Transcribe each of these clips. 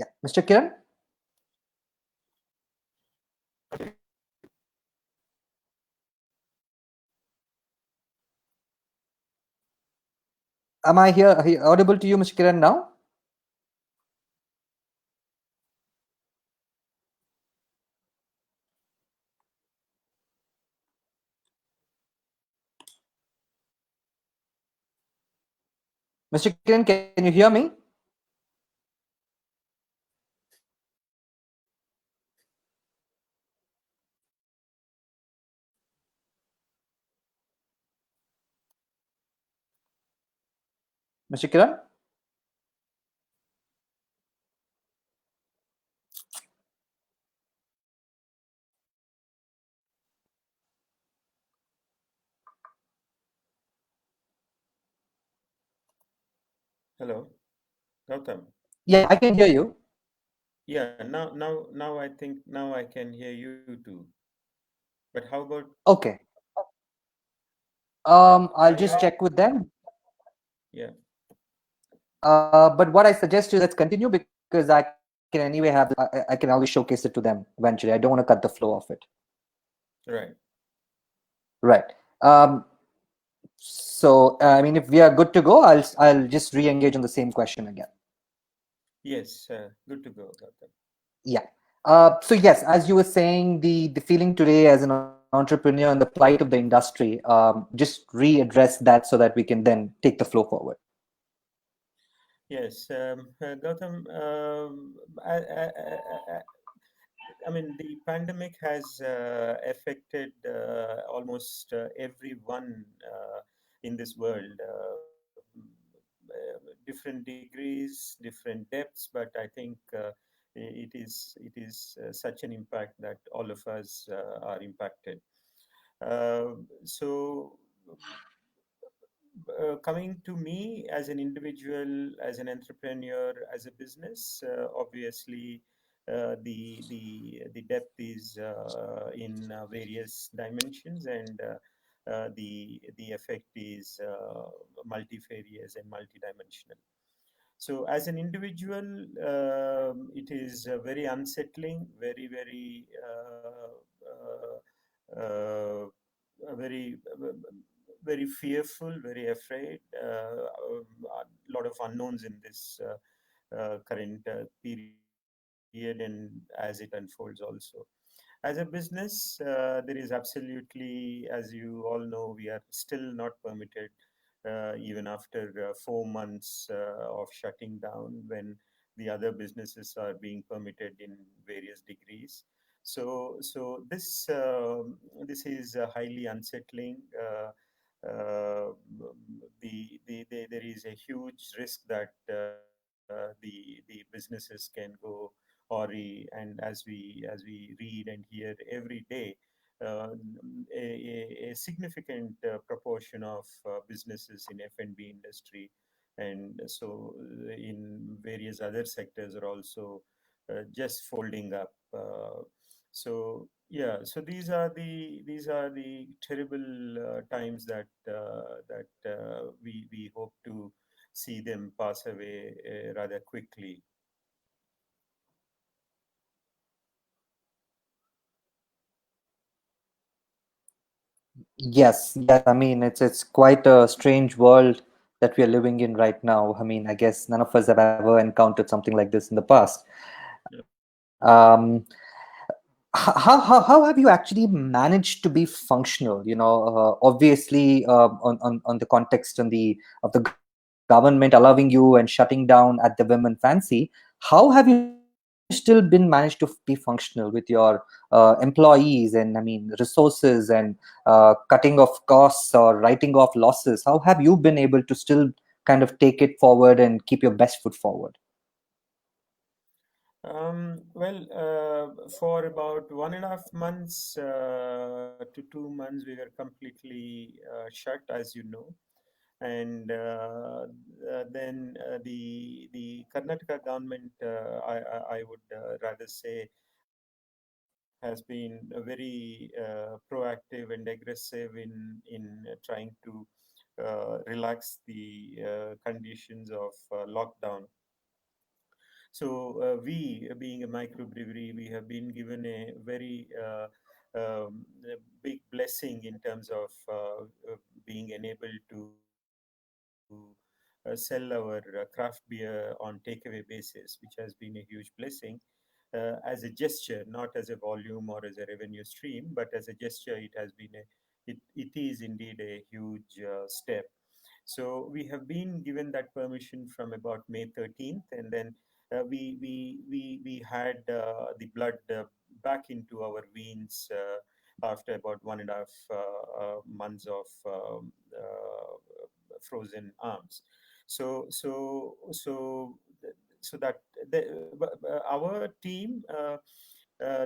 Yeah, Mr. Kiran, am I here audible to you, Mr. Kiran, now? Mr. Kiran, can you hear me? Mr. Kiran? Hello, Gautham. Yeah, I can hear you. Yeah, now I think now I can hear you too. But how about Okay. I'll yeah, just check with them. yeah, But what I suggest is let's continue because I can anyway have I can always showcase it to them eventually. I don't want to cut the flow of it. right. Right. Um, so I mean, if we are good to go, I'll just re-engage on the same question again. Yes, good to go, Gautham. Yeah. So yes, as you were saying, the feeling today as an entrepreneur and the plight of the industry, just readdress that so that we can then take the flow forward. Yes, Gautham. I mean, the pandemic has affected almost everyone in this world. Different degrees, different depths, but I think it is such an impact that all of us are impacted. So coming to me as an individual, as an entrepreneur, as a business, obviously the depth is in various dimensions, and the effect is multifarious and multidimensional. So, as an individual, it is very unsettling, very very very fearful, very afraid. A lot of unknowns in this current period, and as it unfolds also. As a business, there is absolutely, as you all know, we are still not permitted, even after 4 months of shutting down, when the other businesses are being permitted in various degrees. So this is highly unsettling. There is a huge risk that the businesses can go awry, and as we read and hear every day, uh, a significant proportion of businesses in F&B industry, and so in various other sectors are also just folding up. So yeah, so these are the terrible times that we hope to see them pass away rather quickly. Yes, yes. I mean, it's quite a strange world that we are living in right now. I mean, I guess none of us have ever encountered something like this in the past. Um, how have you actually managed to be functional? Obviously, on the context and the of the government allowing you and shutting down at the women fancy, how have you still been managed to be functional with your employees and I mean resources and cutting off costs or writing off losses? How have you been able to still kind of take it forward and keep your best foot forward? Well, for about 1.5 months to 2 months, we were completely shut, as you know, and then the Karnataka government, I would rather say, has been very proactive and aggressive in trying to relax the conditions of lockdown. We, being a microbrewery, we have been given a very a big blessing in terms of being enabled to sell our craft beer on takeaway basis, which has been a huge blessing as a gesture, not as a volume or as a revenue stream, but as a gesture. It has been it is indeed a huge step. So we have been given that permission from about May 13th, and then we had the blood back into our veins after about 1.5 months of frozen arms. So so so so that our team,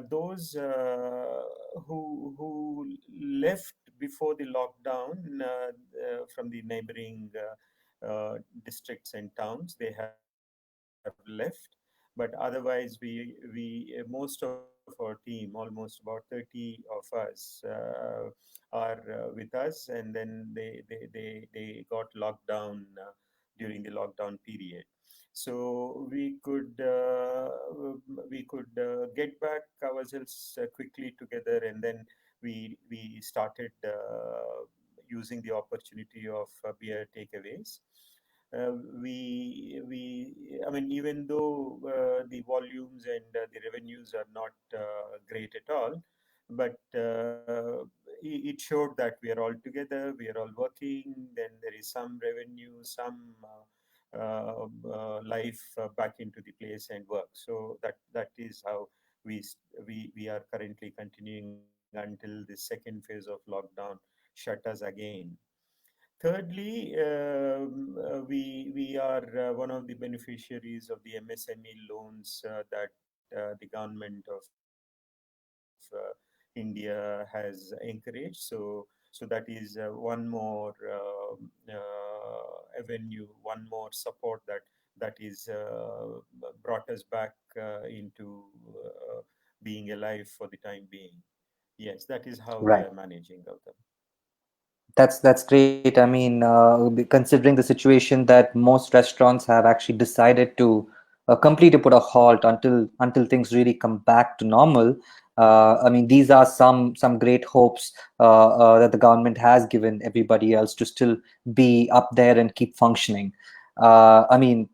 those who left before the lockdown from the neighboring districts and towns, they have left. But otherwise, we most of our team, almost about 30 of us, are with us, and then they got locked down during the lockdown period. So we could get back ourselves quickly together, and then we started using the opportunity of beer takeaways. I mean, even though the volumes and the revenues are not great at all, but it showed that we are all together, we are all working, then there is some revenue, some life back into the place and work. So that is how we are currently continuing until the second phase of lockdown shut us again. Thirdly, we are one of the beneficiaries of the MSME loans that the government of India has encouraged. So that is one more avenue, one more support that is brought us back into being alive for the time being. Yes, that is how we Right. are managing, Gautam. That's great. I mean, considering the situation that most restaurants have actually decided to completely put a halt until things really come back to normal. I mean, these are some great hopes that the government has given everybody else to still be up there and keep functioning. I mean,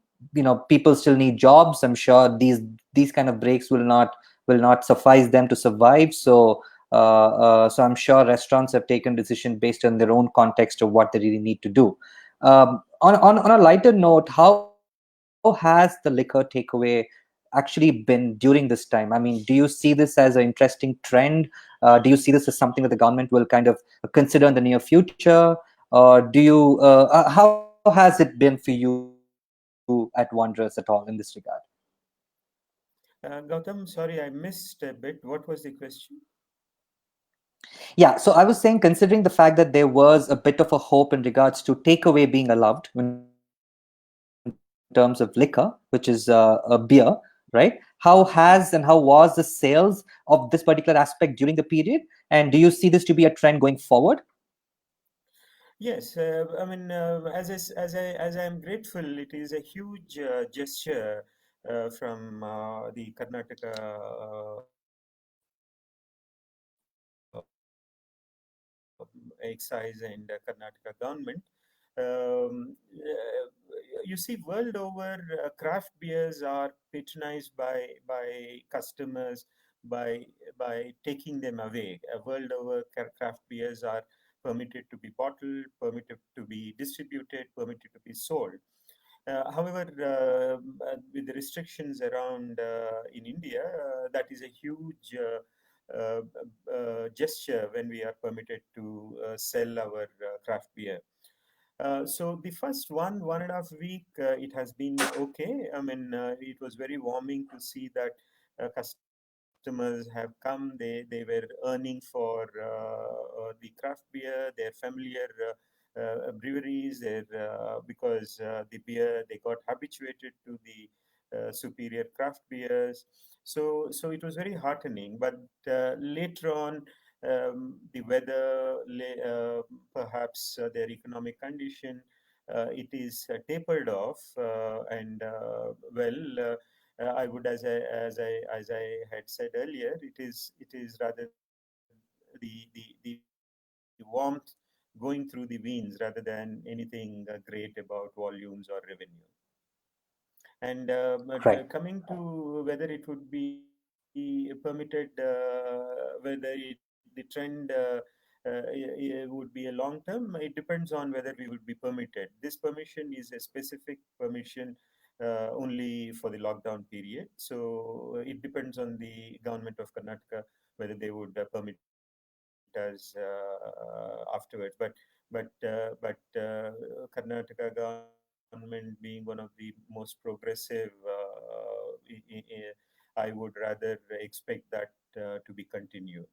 people still need jobs. I'm sure these kind of breaks will not suffice them to survive. So I'm sure restaurants have taken decision based on their own context of what they really need to do. On a lighter note, how has the liquor takeaway actually been during this time? I mean, do you see this as an interesting trend? Do you see this as something that the government will kind of consider in the near future? Or do you? How has it been for you at Wanderers at all in this regard? Gautam, sorry, I missed a bit. What was the question? Yeah, so I was saying, considering the fact that there was a bit of a hope in regards to takeaway being allowed in terms of liquor, which is a beer, right? How has and how was the sales of this particular aspect during the period? And do you see this to be a trend going forward? Yes, I mean, as I am grateful, it is a huge gesture from the Karnataka excise and Karnataka government. You see, world over, craft beers are patronized by customers by by taking them away. World over, craft beers are permitted to be bottled, permitted to be distributed, permitted to be sold. However, with the restrictions around in India, that is a huge gesture when we are permitted to sell our craft beer. So the first 1.5 week, it has been okay. I mean, it was very warming to see that customers have come. They were earning for the craft beer. They're familiar breweries. Because the beer, they got habituated to the superior craft beers. So it was very heartening. But later on, the weather, perhaps their economic condition, it is tapered off, and well. I would, as I had said earlier, it is rather the warmth going through the veins rather than anything great about volumes or revenue. And coming Right. to whether it would be permitted, whether the trend would be a long term, it depends on whether we would be permitted. This permission is a specific permission only for the lockdown period. So it depends on the government of Karnataka whether they would permit us afterwards. But Karnataka government being one of the most progressive, I would rather expect that to be continued.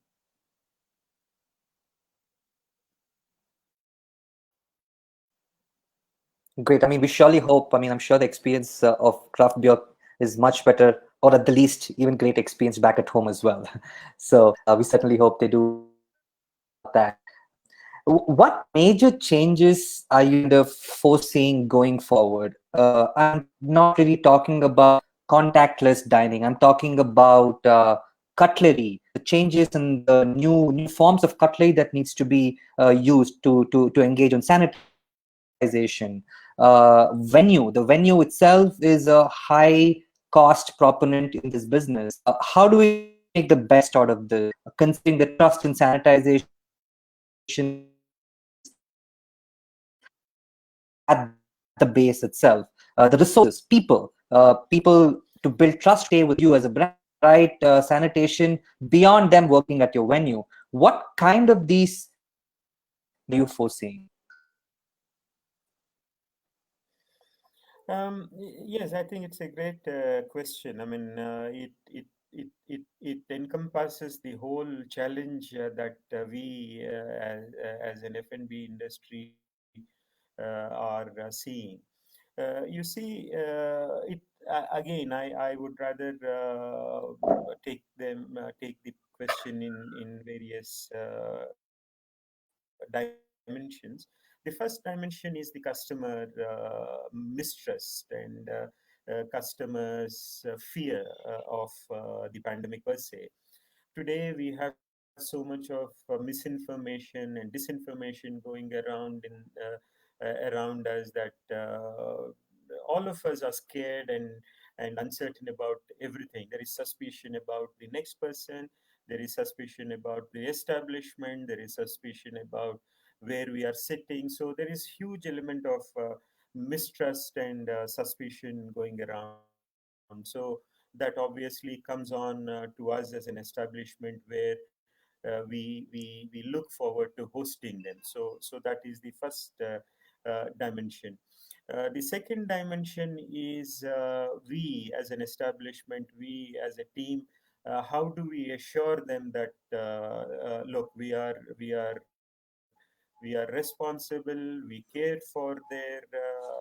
Great. I mean, we surely hope. I mean, I'm sure the experience of craft beer is much better, or at the least, even great experience back at home as well. So we certainly hope they do that. What major changes are you kind of foreseeing going forward? I'm not really talking about contactless dining. I'm talking about cutlery, the changes in the new forms of cutlery that needs to be used to engage on sanitization. Venue, the venue itself is a high cost proponent in this business. How do we make the best out of this, considering the trust in sanitization is at the base itself? The resources, people to build trust, stay with you as a brand, right? Sanitation beyond them working at your venue. What kind of these changes are you foreseeing? Yes, I think it's a great question. I mean, it encompasses the whole challenge that we as an F&B industry are seeing. You see, again, I would rather take the question in various dimensions. The first dimension is the customer mistrust and customers' fear of the pandemic per se. Today, we have so much of misinformation and disinformation going around us that all of us are scared and uncertain about everything. There is suspicion about the next person. There is suspicion about the establishment. There is suspicion about where we are sitting. So there is huge element of mistrust and suspicion going around. So that obviously comes on to us as an establishment where we look forward to hosting them. So that is the first dimension. The second dimension is we as an establishment, we as a team. How do we assure them that look, we are responsible, we care for their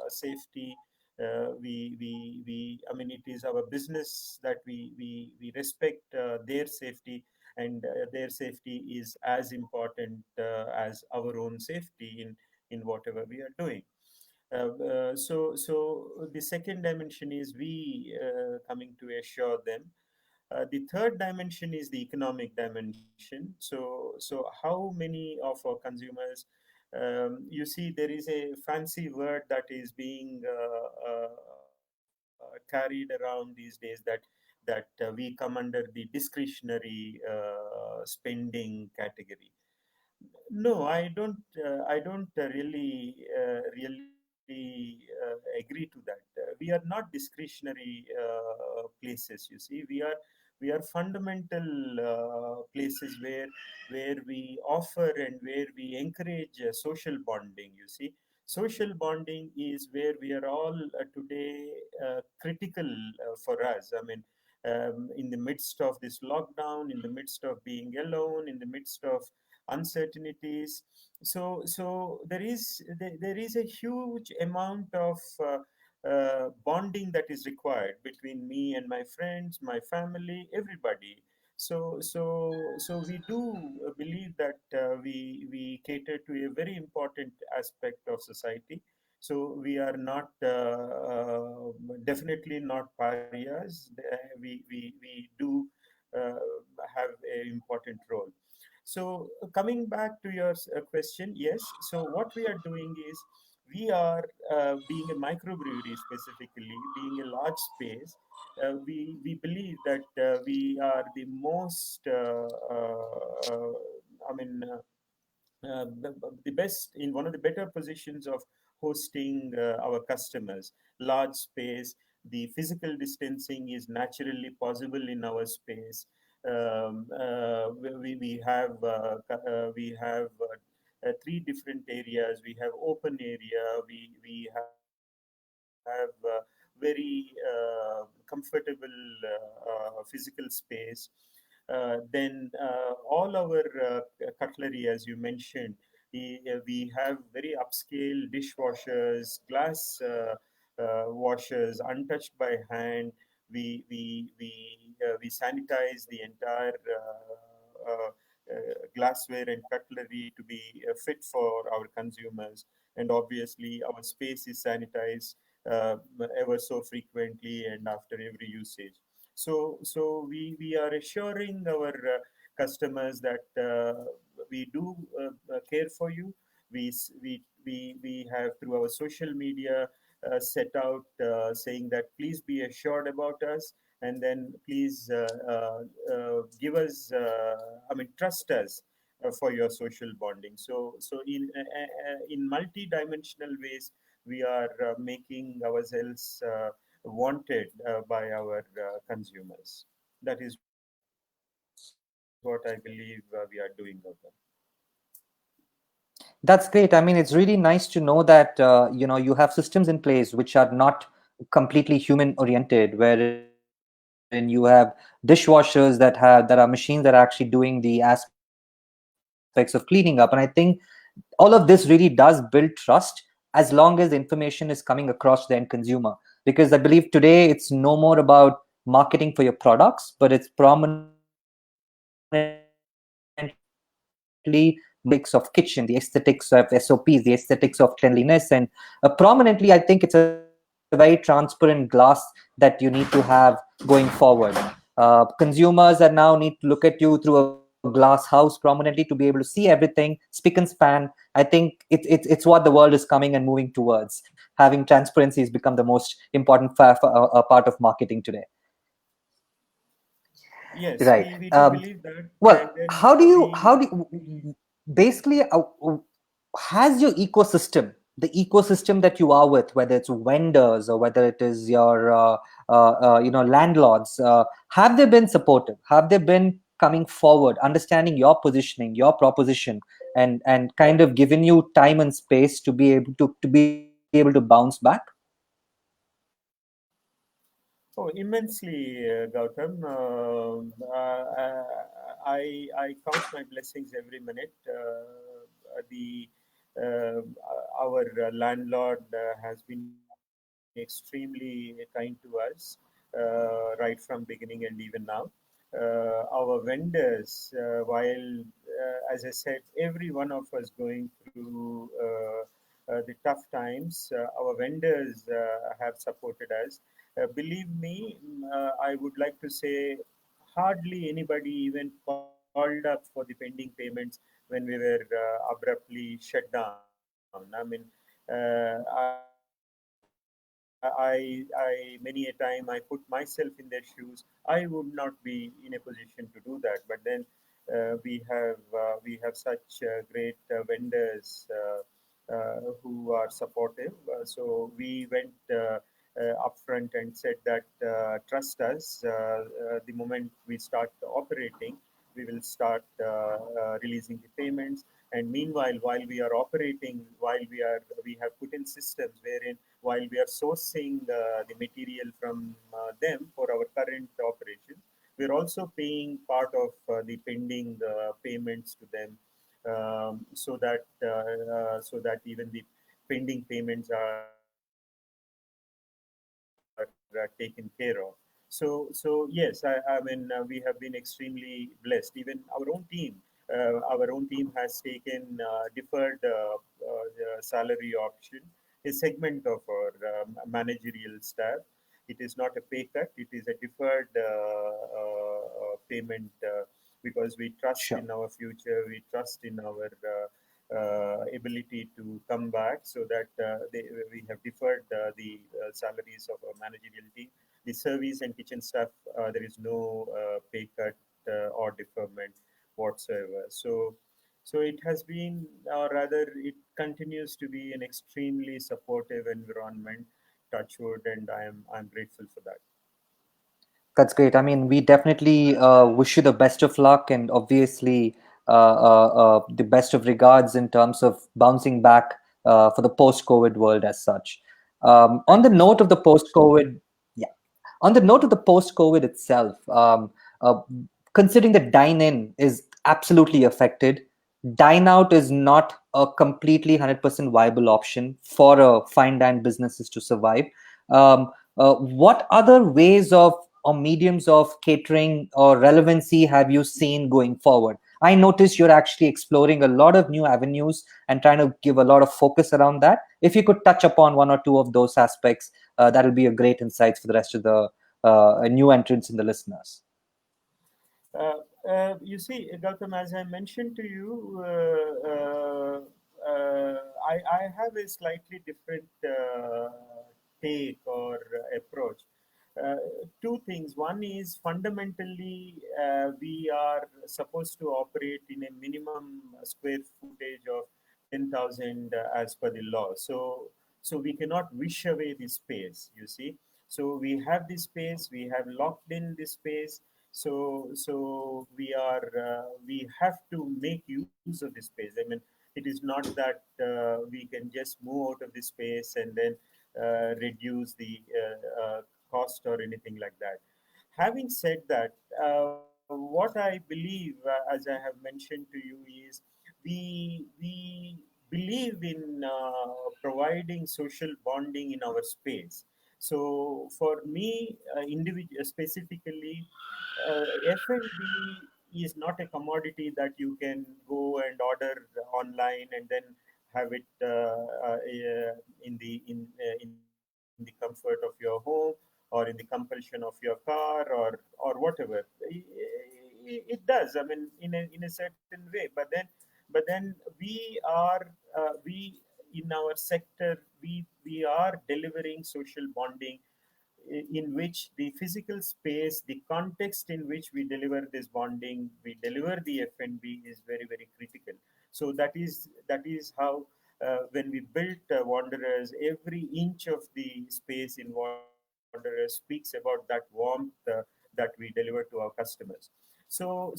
safety. I mean, it is our business that we respect their safety, and their safety is as important as our own safety in whatever we are doing. So the second dimension is we coming to assure them. The third dimension is the economic dimension. So how many of our consumers, you see, there is a fancy word that is being carried around these days, that we come under the discretionary spending category. No, I don't really agree to that. We are not discretionary places. You see, we are fundamental places where we offer and where we encourage social bonding. You see, social bonding is where we are all today critical for us. I mean, in the midst of this lockdown, in the midst of being alone, in the midst of uncertainties. So there is a huge amount of bonding that is required between me and my friends, my family, everybody. So we do believe that we cater to a very important aspect of society, So we are not definitely not parias. We do uh, have an important role. So coming back to your question, yes. So what we are doing is we are being a microbrewery specifically, being a large space. We believe that we are the most. I mean. The best in one of the better positions of hosting our customers. Large space, the physical distancing is naturally possible in our space. We have three different areas. We have open area. We have very comfortable physical space. Then all our cutlery, as you mentioned, we have very upscale dishwashers, glass washers, untouched by hand. We sanitize the entire glassware and cutlery to be fit for our consumers. And obviously, our space is sanitized uh, ever so frequently and after every usage. So we are assuring our customers that we do care for you. We have through our social media set out saying that please be assured about us, and then please give us, I mean, trust us for your social bonding. So in multi-dimensional ways, we are making ourselves wanted by our consumers. That is what I believe we are doing, Gautam. That's great. I mean, it's really nice to know that you have systems in place which are not completely human oriented, wherein you have dishwashers that are machines that are actually doing the aspects of cleaning up. And I think all of this really does build trust as long as information is coming across the end consumer. Because I believe today it's no more about marketing for your products, but it's prominently marketing the aesthetics of kitchen, the aesthetics of SOPs, the aesthetics of cleanliness. And prominently, I think it's a very transparent glass that you need to have going forward. Consumers are now need to look at you through a glass house prominently to be able to see everything, spick and span. I think it's what the world is coming and moving towards. Having transparency has become the most important part of marketing today. Right. Yes, we do believe that. Well, And then how do basically has your ecosystem, the ecosystem that you are with, whether it's vendors or whether it is your landlords, have they been supportive? Have they been coming forward, understanding your positioning, your proposition, and kind of given you time and space to be able to bounce back? oh, immensely, Gautam. I count my blessings every minute. The Our landlord has been extremely kind to us right from beginning and even now. Our vendors, while as I said, every one of us going through the tough times, our vendors have supported us. Believe me, I would like to say hardly anybody even called up for the pending payments when we were abruptly shut down. I mean, many a time I put myself in their shoes. I would not be in a position to do that. But then we have such great vendors who are supportive. So we went upfront and said that trust us. The moment we start operating, we will start releasing the payments. And meanwhile, while we are operating, we have put in systems wherein while we are sourcing the material from them for our current operations, we're also paying part of the pending payments to them, so that even the pending payments are taken care of. So yes, I mean we have been extremely blessed. Even our own team has taken deferred salary option. a segment of our managerial staff. It is not a pay cut; it is a deferred payment because we trust Sure. in our future, we trust in our ability to come back, so that we have deferred the salaries of our managerial team. The service and kitchen staff, there is no pay cut or deferment whatsoever. So it has been, or rather, it continues to be an extremely supportive environment. Touchwood, and I'm grateful for that. That's great. I mean, we definitely wish you the best of luck, and obviously the best of regards in terms of bouncing back for the post-COVID world as such. On Thank the you so note of the much. post-COVID, yeah, on the note of the post-COVID itself, uh, considering that dine-in is absolutely affected, dine-out is not a completely 100% viable option for fine dine businesses to survive. Um, what other ways of or mediums of catering or relevancy have you seen going forward? I notice you're actually exploring a lot of new avenues and trying to give a lot of focus around that. If you could touch upon one or two of those aspects, that'll be a great insights for the rest of the new entrants and the listeners. You see, Gautam, as I mentioned to you, I have a slightly different take or approach. Uh, Two things. One is fundamentally, we are supposed to operate in a minimum square footage of 10,000 as per the law. So we cannot wish away the space, you see. So we have this space, we have locked in this space, so we have to make use of this space. I mean, it is not that we can just move out of this space and then reduce the cost or anything like that. Having said that, what I believe, as I have mentioned to you, is we believe in providing social bonding in our space. So for me, individual specifically, F&B is not a commodity that you can go and order online and then have it in the comfort of your home, or in the compulsion of your car, or whatever. It does. I mean, in a certain way. But then we are we in our sector, we are delivering social bonding, in which the physical space, the context in which we deliver this bonding, we deliver the F&B, is very, very critical. So that is how, when we built Wanderers, every inch of the space in Wanderers speaks about that warmth that we deliver to our customers. So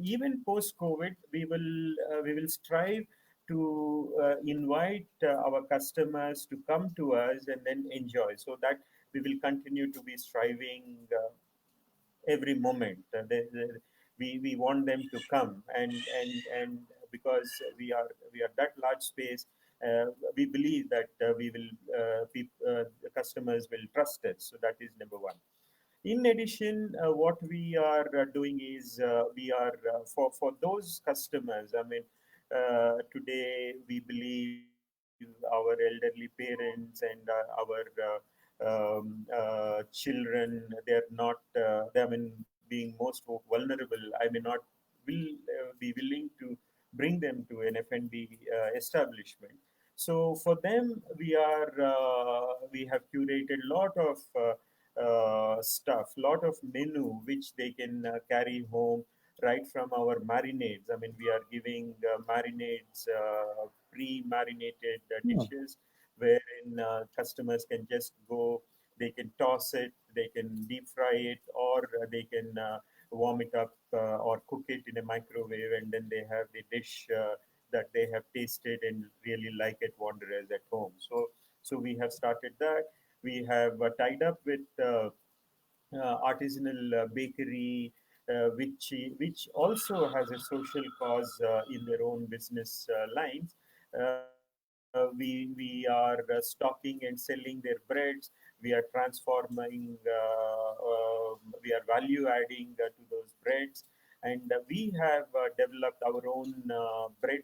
even post COVID, we will strive to invite our customers to come to us and then enjoy, so that we will continue to be striving every moment. We want them to come, and because we are that large space, we believe that the customers will trust us. So that is number one. In addition, what we are doing is, we are for those customers. I mean, today we believe our elderly parents and our children, they are not. They, I mean, being most vulnerable. I may not will be willing to bring them to an F&B establishment. So for them, we have curated lot of stuff, lot of menu which they can carry home, right from our marinades. I mean, we are giving marinades, pre-marinated Hmm. dishes, wherein customers can just go, they can toss it, they can deep fry it, or they can warm it up or cook it in a microwave, and then they have the dish that they have tasted and really like at Wanderers at home. So we have started that. We have tied up with artisanal bakery, which also has a social cause in their own business lines. We are stocking and selling their breads. We are transforming. We are value adding to those breads, and we have developed our own bread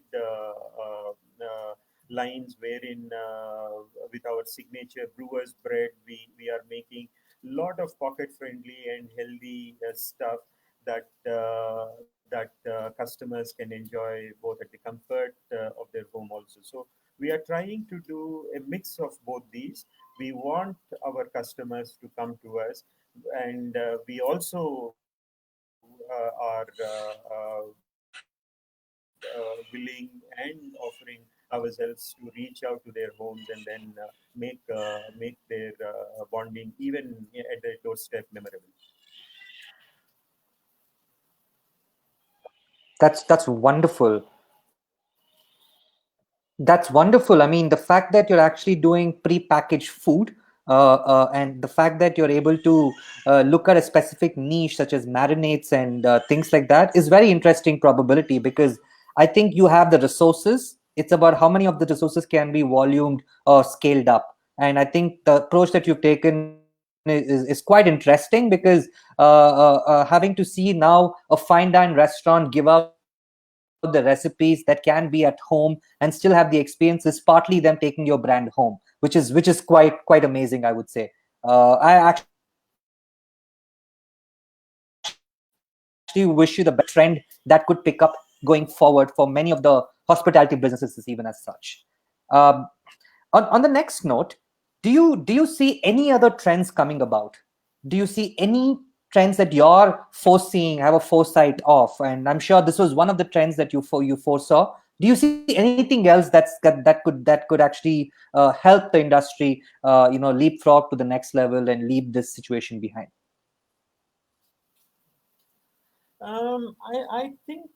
lines wherein with our signature brewers bread, we are making lot of pocket friendly and healthy stuff that customers can enjoy both at the comfort of their home also. So we are trying to do a mix of both these. We want our customers to come to us, and we also are willing and offering ourselves to reach out to their homes and then make their bonding even at their doorstep memorable. That's wonderful. That's wonderful. I mean, the fact that you're actually doing pre-packaged food, and the fact that you're able to look at a specific niche such as marinades and things like that is very interesting probability, because I think you have the resources. It's about how many of the resources can be volumed or scaled up. And I think the approach that you've taken is quite interesting, because having to see now a fine dine restaurant give out the recipes that can be at home and still have the experience is partly them taking your brand home, which is quite amazing, I would say. I actually wish you the best of luck with that, because I think that's a trend that could pick up going forward for many of the hospitality businesses even as such. um, on the next note, do you see any other trends coming about? Do you see any trends that you're foreseeing, have a foresight of? And I'm sure this was one of the trends that you foresaw. Do you see anything else that could actually help the industry leapfrog to the next level and leave this situation behind? I think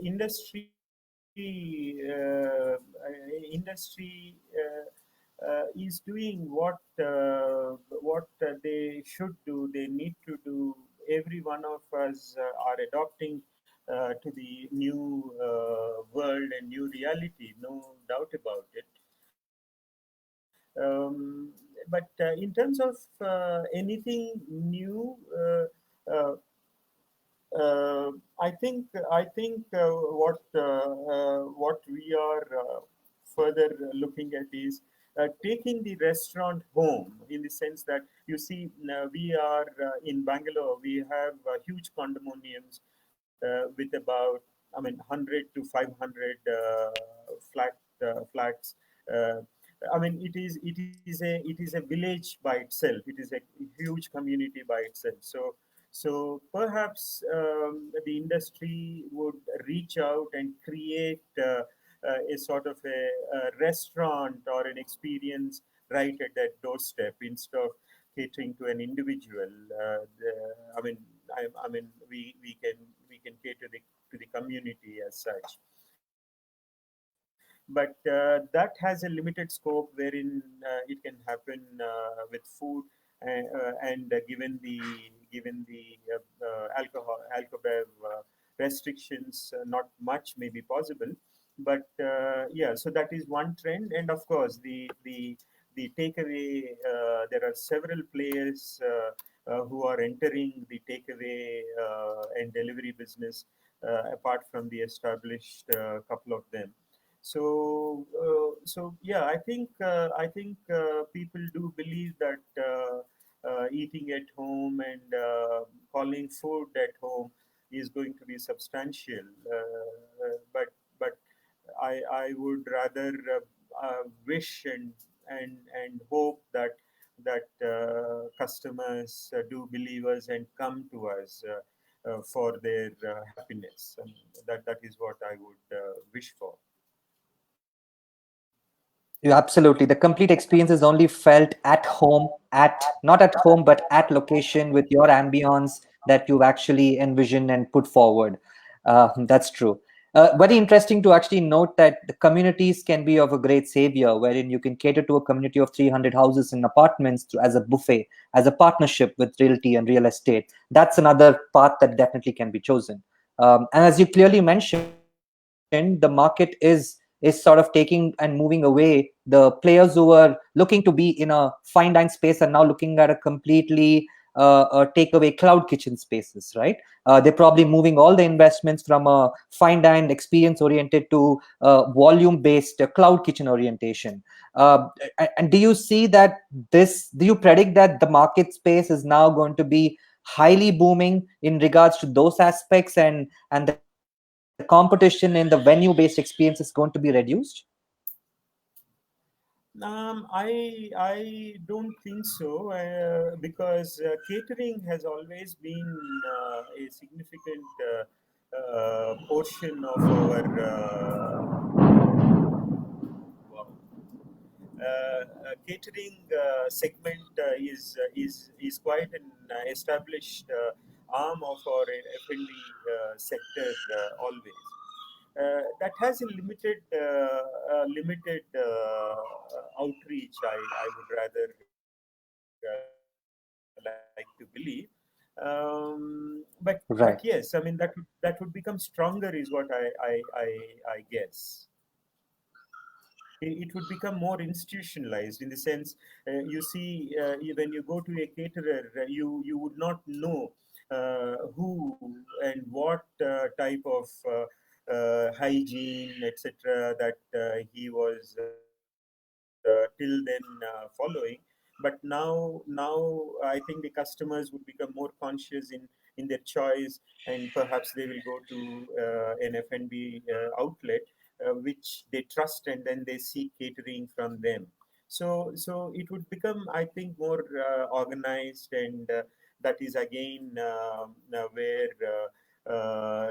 industry is doing what they should do. They need to do. Every one of us are adopting to the new world and new reality. No doubt about it. But in terms of anything new, uh, I think what we are further looking at is taking the restaurant home, in the sense that you see we are in Bangalore. We have huge condominiums with about, I mean, 100 to 500 flats. Uh, I mean, it is a village by itself. It is a huge community by itself. So perhaps the industry would reach out and create a sort of a restaurant or an experience right at that doorstep, instead of catering to an individual. I mean, we can cater to the community as such. But that has a limited scope wherein it can happen with food, and given the alcohol restrictions, not much may be possible. But yeah, so that is one trend. And of course, the takeaway. There are several players who are entering the takeaway and delivery business, apart from the established couple of them. So yeah, I think people do believe that eating at home and calling food at home is going to be substantial. But I would rather wish and hope that customers do believe us and come to us for their happiness. And that is what I would wish for. Yeah, absolutely. The complete experience is only felt at home, at not at home, but at location with your ambience that you've actually envisioned and put forward. That's true. Very interesting to actually note that the communities can be of a great savior, wherein you can cater to a community of 300 houses and apartments as a buffet, as a partnership with realty and real estate. That's another path that definitely can be chosen. And as you clearly mentioned, the market is sort of taking and moving away. The players who were looking to be in a fine dine space are now looking at a completely takeaway cloud kitchen spaces, right? They're probably moving all the investments from a fine dine experience oriented to volume based cloud kitchen orientation. And do you see that do you predict that the market space is now going to be highly booming in regards to those aspects, and the competition in the venue based experience is going to be reduced? I don't think so, because catering has always been a significant portion of our wow. Catering segment is quite an established arm of our F&B sector always. That has a limited outreach. I would rather like to believe, but yes, I mean Right. that would become stronger is what I guess. It would become more institutionalized in the sense, you see, when you go to a caterer, you would not know who and what type of hygiene, etc., that he was till then following. But now I think the customers would become more conscious in their choice, and perhaps they will go to an F&B outlet which they trust, and then they seek catering from them. So it would become, I think, more organized, and that is again where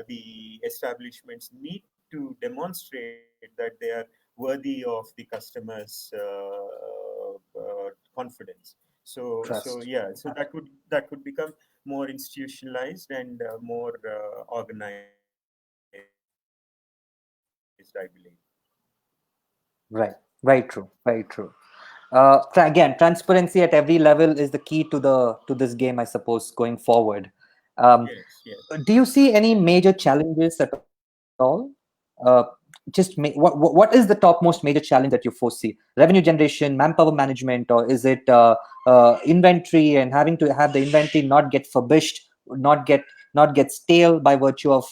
the establishments need to demonstrate that they are worthy of the customers' confidence. So Trust. yeah, so that would become more institutionalized and more organized, I believe. Right. Very true. Very true. Again, transparency at every level is the key to this game, I suppose, going forward. Um, Yes, yes. do you see any major challenges at all? What is the topmost major challenge that you foresee? Revenue generation, manpower management, or is it inventory and having to have the inventory not get furbished, not get not get stale by virtue of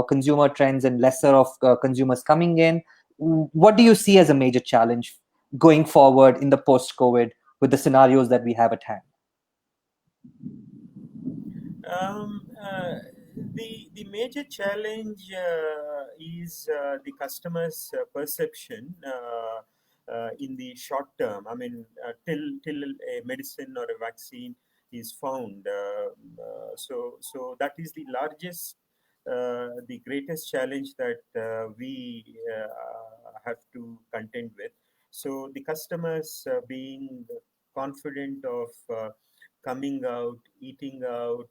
consumer trends and lesser of consumers coming in? What do you see as a major challenge going forward in the post-COVID with the scenarios that we have at hand? Um, uh, the major challenge is the customer's perception in the short term. I mean, till a medicine or a vaccine is found. So that is the largest, the greatest challenge that we have to contend with. So the customers being confident of coming out, eating out,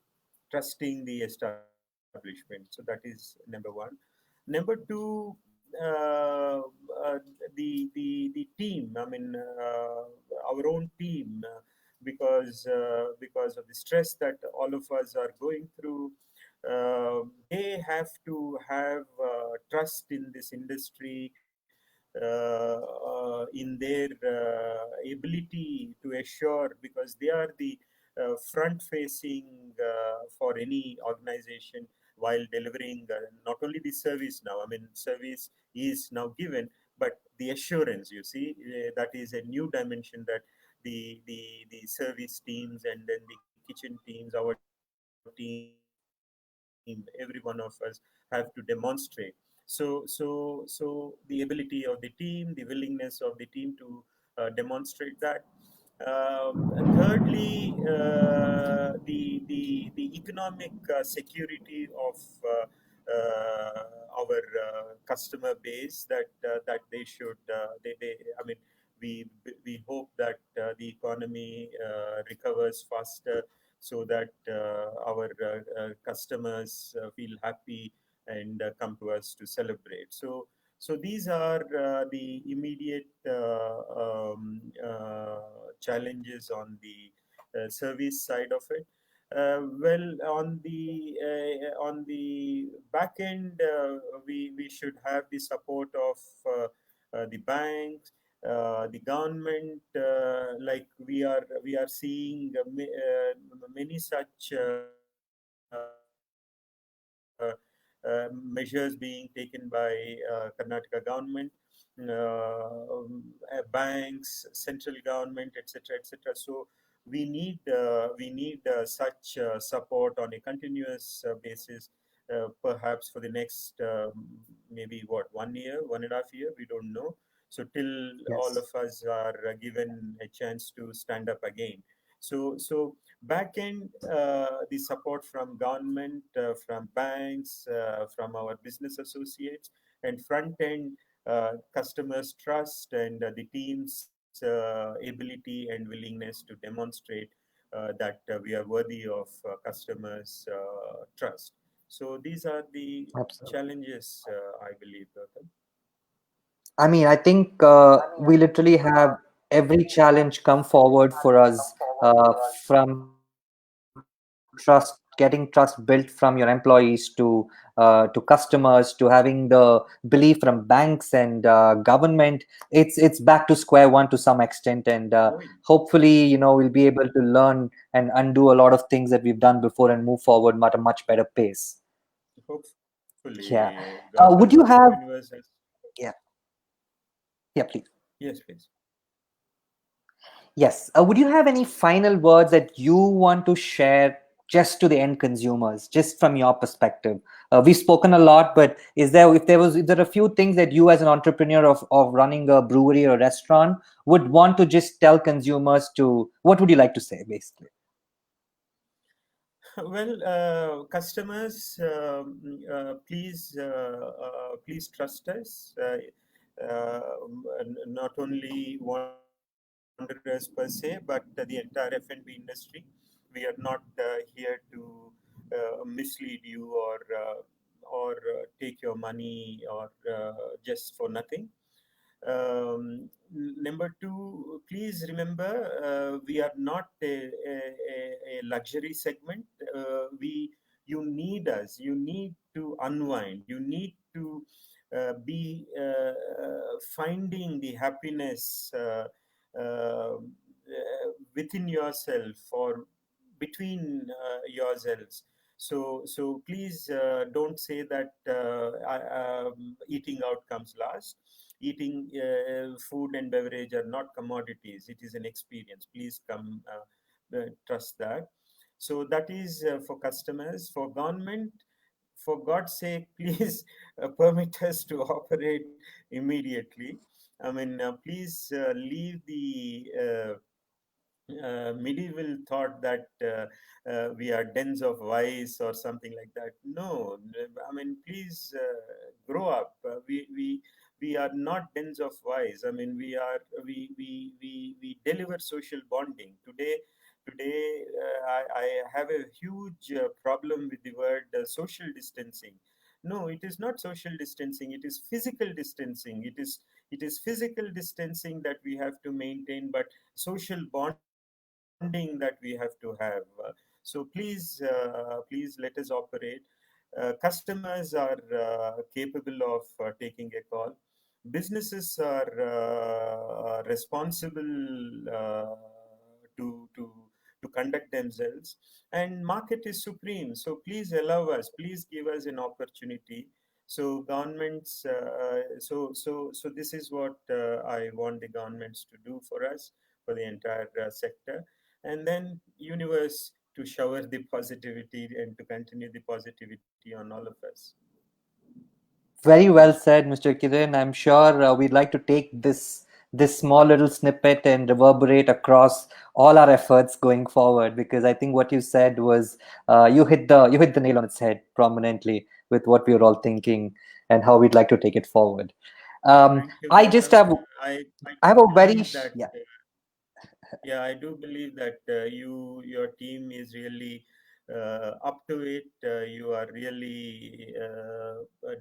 trusting the establishment. So that is number one. Number two, the team. I mean, our own team, because of the stress that all of us are going through. They have to have trust in this industry, in their ability to assure, because they are the front facing for any organization while delivering not only the service now. I mean, service is now given, but the assurance, you see, that is a new dimension that the service teams and then the kitchen teams, our team, every one of us have to demonstrate. So the ability of the team, the willingness of the team to demonstrate that. Thirdly, the economic security of our customer base, that they should they I mean, we hope that the economy recovers faster, so that our customers feel happy and come to us to celebrate. So these are the immediate challenges on the service side of it. Well, on the back end, we should have the support of the banks, The government, like we are seeing many such measures being taken by Karnataka government, banks, central government, etc., etc. So we need such support on a continuous basis, perhaps for the next maybe what 1 year, 1.5 year, we don't know. So till all of Yes. us are given a chance to stand up again. So back end, the support from government, from banks, from our business associates, and front end, customers trust, and the team's ability and willingness to demonstrate that we are worthy of customers trust. So these are the Absolutely. challenges, I believe, Gautam. I mean, I think we literally have every challenge come forward for us, from getting trust built from your employees to customers to having the belief from banks and government. It's back to square one to some extent, and Oh, hopefully, we'll be able to learn and undo a lot of things that we've done before and move forward at a much better pace. Yeah. hopefully, Would Gautam, you the have? universe has. Yeah. Yeah, please. Yes, please. Yes. Would you have any final words that you want to share just to the end consumers, just from your perspective? We've spoken a lot, but is there a few things that you, as an entrepreneur of running a brewery or a restaurant, would want to just tell consumers to? What would you like to say, basically? Well, customers, please trust us. Not only Wanderers per se, but the entire F&B industry. We are not here to mislead you or take your money or just for nothing. Number two, please remember, we are not a luxury segment. You need us. You need to unwind. You need to be finding the happiness within yourself or between yourselves. So please don't say that eating out comes last. Eating, food and beverage are not commodities. It is an experience. Please come, trust that. So that is for customers. For government, for God's sake, please permit us to operate immediately. I mean, please leave the medieval thought that we are dens of vice or something like that. No, I mean, please grow up. We are not dens of vice. I mean, we deliver social bonding today. I have a huge problem with the word social distancing. No, it is not social distancing. It is physical distancing. It is physical distancing that we have to maintain, but social bonding that we have to have. So please let us operate. Customers are capable of taking a call. Businesses are responsible to conduct themselves, and market is supreme. So please allow us. Please give us an opportunity. So governments. So this is what I want the governments to do for us, for the entire sector, and then universe to shower the positivity and to continue the positivity on all of us. Very well said, Mr. Kiran. I'm sure we'd like to take this small little snippet and reverberate across all our efforts going forward, because I think what you said was you hit the nail on its head prominently with what we were all thinking and how we'd like to take it forward. Thank you, I just Gautam. have I I have do a very believe that yeah. yeah, I do believe that your team is really up to it. You are really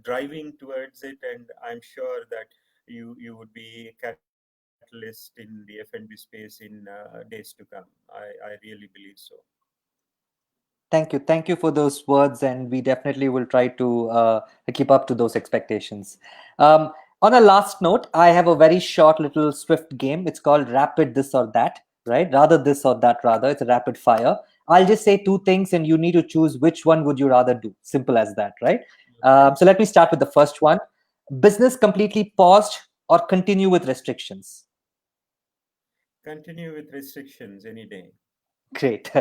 driving towards it, and I'm sure that you would be a catalyst in the F&B space in days to come. I really believe so. Thank you. Thank you for those words, and we definitely will try to keep up to those expectations. Um, On a last note, I have a very short little swift game. It's called Rapid This or That, right? Rather this or that, rather. It's a rapid fire. I'll just say two things and you need to choose which one would you rather do. Simple as that, right? Okay. So let me start with the first one. Business completely paused or continue with restrictions? Continue with restrictions any day. Great.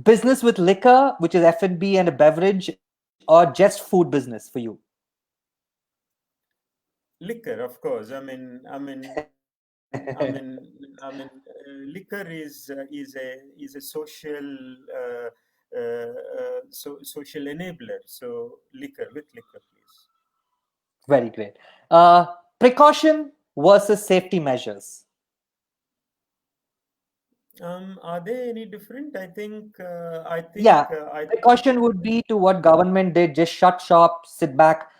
Business with liquor, which is F&B and a beverage, or just food business for you? Liquor, of course. Liquor is a social enabler. So liquor, please. Very great. Precaution versus safety measures. Are they any different? Yeah, precaution would be to what government did, just shut shop, sit back.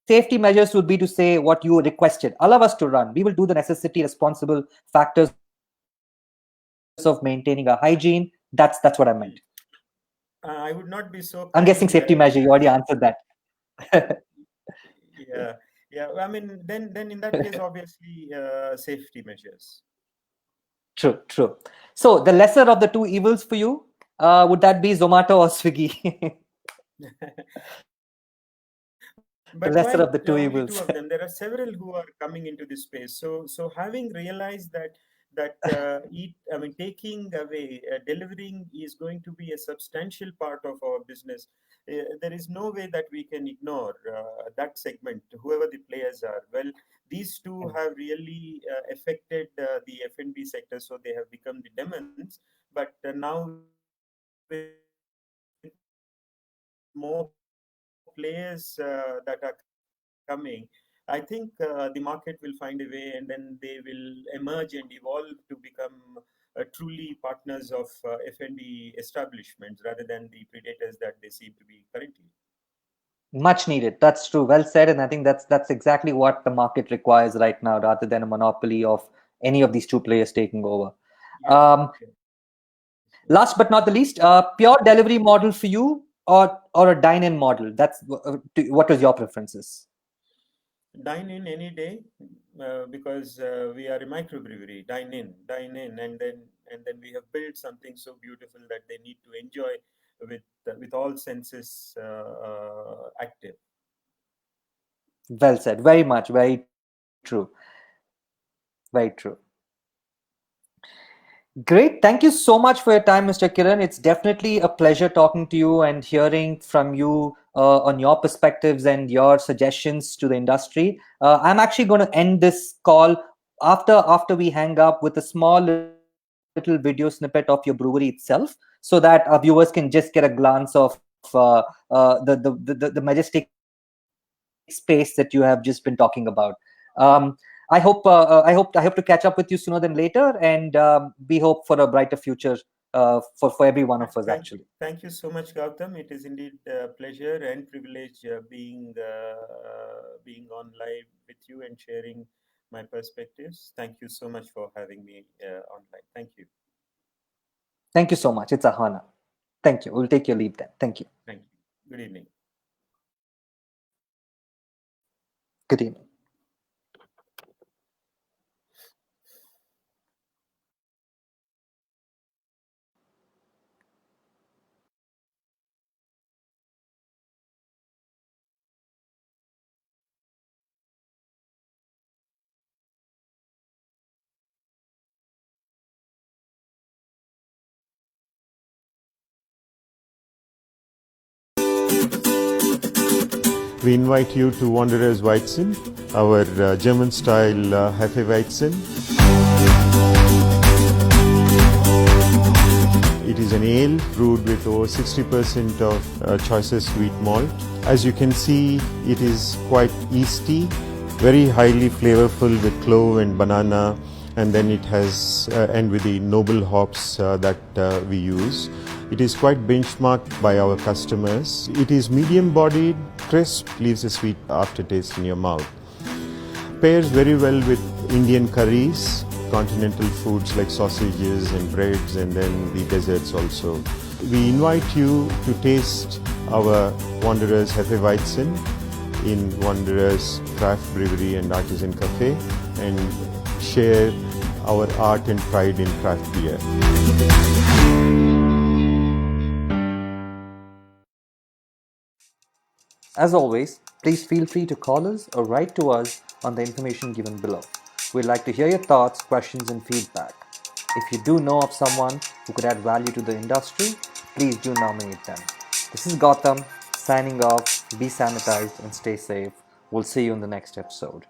Safety measures would be to say what you requested. Allow us to run. We will do the necessity, responsible factors of maintaining a hygiene. That's what I meant. I would not be I'm so guessing safety kind. measure. You already answered that. Yeah, yeah. Then in that case, obviously, safety measures. True, true. So the lesser of the two evils for you, would that be Zomato or Swiggy? But The why lesser of the two only two evils. of them? There are several who are coming into this space. So having realized that taking away, delivering is going to be a substantial part of our business. There is no way that we can ignore that segment, whoever the players are. Well, these two have really affected the F&B sector, so they have become the demons. But now with more players that are coming, I think the market will find a way, and then they will emerge and evolve to become truly partners of F&B establishments rather than the predators that they seem to be currently. Much needed. That's true. Well said. And I think that's exactly what the market requires right now, rather than a monopoly of any of these two players taking over. Um, Yes, yes. Last but not the least, pure delivery model for you, or a dine-in model. What was your preferences? Dine in any day, because we are a microbrewery. Dine in, and then we have built something so beautiful that they need to enjoy with all senses active. Well said. Very much. Very true. Very true. Great. Thank you so much for your time, Mr. Kiran. It's definitely a pleasure talking to you and hearing from you on your perspectives and your suggestions to the industry. I'm actually going to end this call after we hang up with a small little video snippet of your brewery itself, so that our viewers can just get a glance of the majestic space that you have just been talking about. Um, I hope I hope to catch up with you sooner than later, and we hope for a brighter future for every one of us actually. Thank you so much, Gautam. It is indeed a pleasure and privilege being on live with you and sharing my perspectives. Thank you so much for having me online. Thank you. Thank you so much. It's a honor. Thank you. We'll take your leave then. Thank you. Thank you. Good evening. Good evening. We invite you to Wanderer's Weizen, our German-style Hefeweizen. It is an ale brewed with over 60% of choicest wheat malt. As you can see, it is quite yeasty, very highly flavorful with clove and banana, and then it has and with the noble hops that we use. It is quite benchmarked by our customers. It is medium-bodied, crisp, leaves a sweet aftertaste in your mouth. Pairs very well with Indian curries, continental foods like sausages and breads, and then the desserts also. We invite you to taste our Wanderer's Hefeweizen. in Wanderer's Craft Brewery and Artisan Cafe and share our art and pride in craft beer. As always, please feel free to call us or write to us on the information given below. We'd like to hear your thoughts, questions, and feedback. If you do know of someone who could add value to the industry, please do nominate them. This is Gautham signing off. Be sanitized and stay safe. We'll see you in the next episode.